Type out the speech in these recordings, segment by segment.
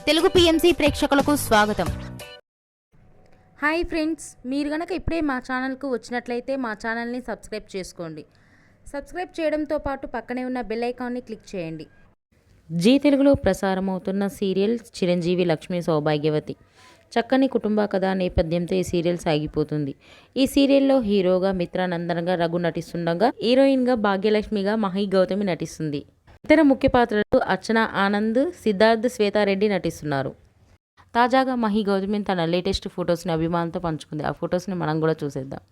Telugu PMC ప్రేక్షకులకు స్వాగతం. Hi friends, మీరు గనక ఇప్పుడే మా ఛానల్కు వచ్చినట్లయితే మా ఛానల్ని సబ్స్క్రైబ్ చేసుకోండి. సబ్స్క్రైబ్ చేయడంతో పాటు పక్కనే ఉన్న బెల్ ఐకాన్ని క్లిక్ చేయండి. జీ తెలుగులో ప్రసారమవుతున్న సీరియల్ చిరంజీవి లక్ష్మీ సౌభాగ్యవతి. చక్కని కుటుంబ కథ నేపథ్యంతో ఈ సీరియల్ సాగిపోతుంది. ఈ సీరియల్లో హీరోగా మిత్రానందన్గా రఘు నటిస్తుండగా, హీరోయిన్గా భాగ్యలక్ష్మిగా మహి గౌతమి నటిస్తుంది. ఇతర ముఖ్య పాత్రలు అర్చన ఆనంద్, సిద్ధార్థ్, శ్వేతారెడ్డి నటిస్తున్నారు. తాజాగా మహి గౌతమి తన లేటెస్ట్ ఫొటోస్ని అభిమానులతో పంచుకుంది. ఆ ఫొటోస్ని మనం కూడా చూసేద్దాం.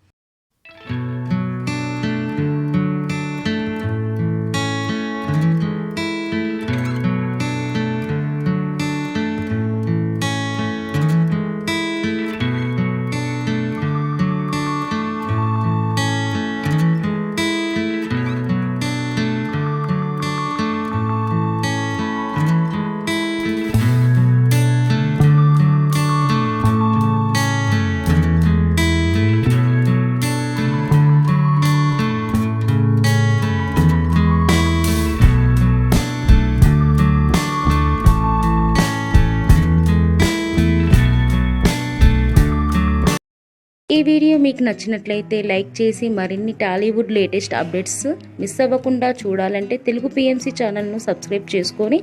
ఈ వీడియో మీకు నచ్చినట్లయితే లైక్ చేసి మరిన్ని టాలీవుడ్ లేటెస్ట్ అప్డేట్స్ మిస్ అవ్వకుండా చూడాలంటే తెలుగు పిఎంసి ఛానల్ను సబ్స్క్రైబ్ చేసుకొని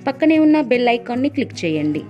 పక్కనే ఉన్న బెల్ ఐకాన్ని క్లిక్ చేయండి.